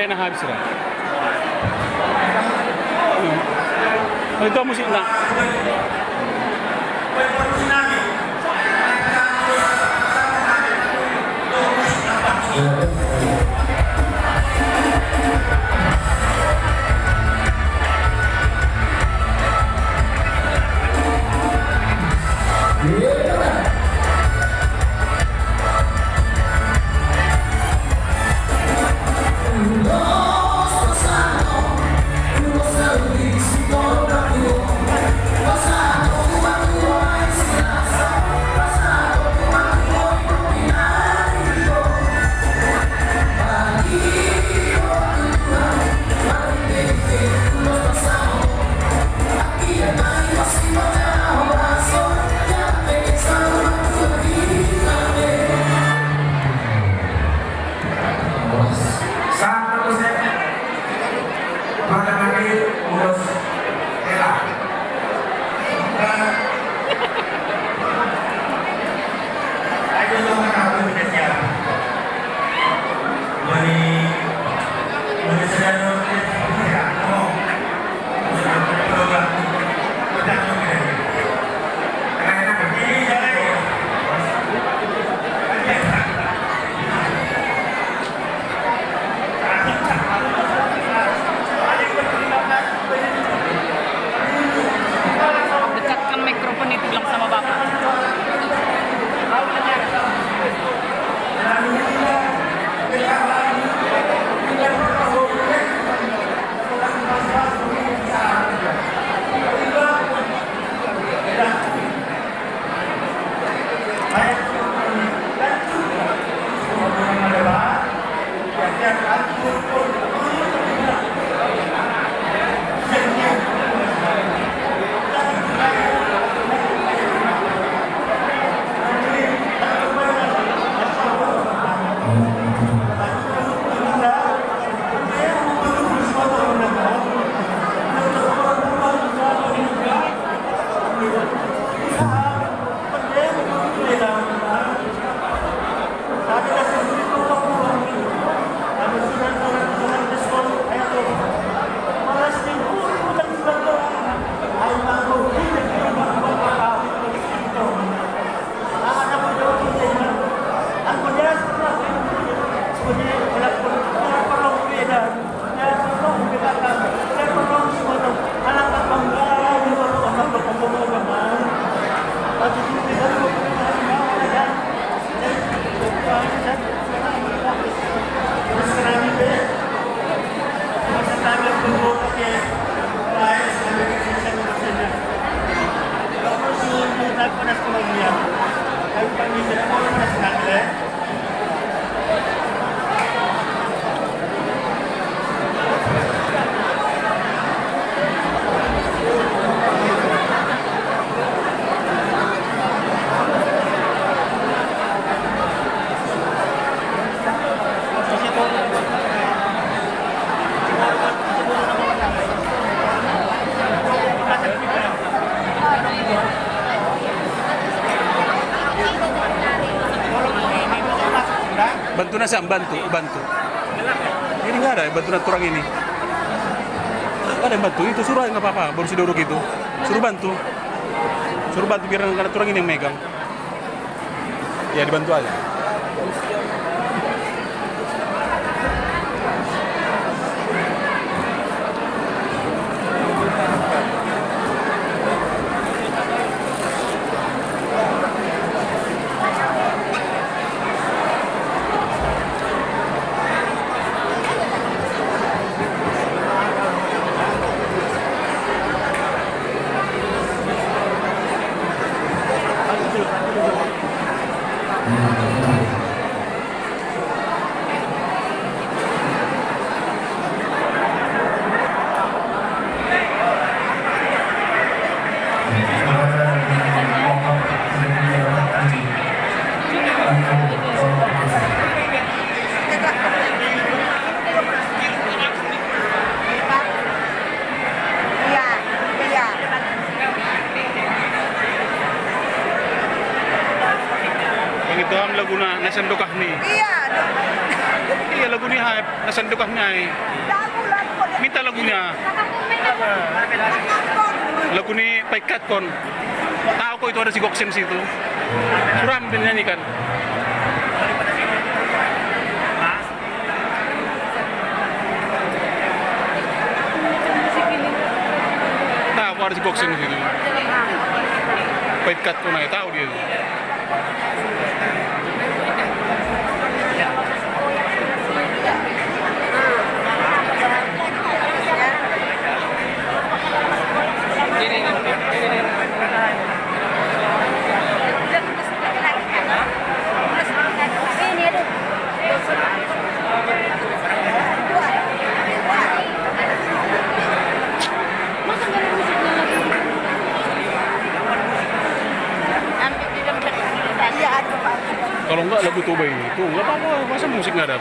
na habis ra. Oh, ito ang musik na. Dekatkan mikrofon itu bilang sama Bapak. Bantu nasa bantu. Ini nggak ada bantu naturang ini. Nggak ada yang bantu itu suruh nggak apa-apa. Baru si Dorok itu suruh bantu biar nggak naturang ini yang megang. Ya dibantu aja. Ito ang Laguna, nasa Lukah ni. Iya. lagu ni hype, nasandukah niya eh. Minta lagunya. Lagu ni Paikat Kon. Tahu kok itu ada si Goksen situ. Suram dia nyanyikan. Tahu kok ada si Goksen situ. Paikat Kon aja tahu dia. Kalau enggak lagu Toba ini, tuh enggak apa-apa, masa musik nggak ada?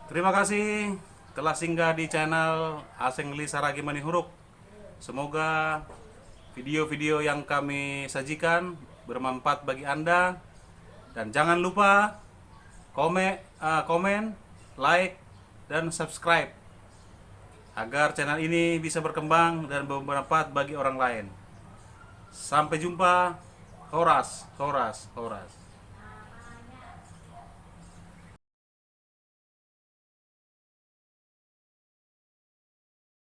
Terima kasih telah singgah di channel Aseng Li Saragi Manihuruk. Semoga video-video yang kami sajikan bermanfaat bagi Anda. Dan jangan lupa komen, like, dan subscribe agar channel ini bisa berkembang dan bermanfaat bagi orang lain. Sampai jumpa. Horas, horas, horas.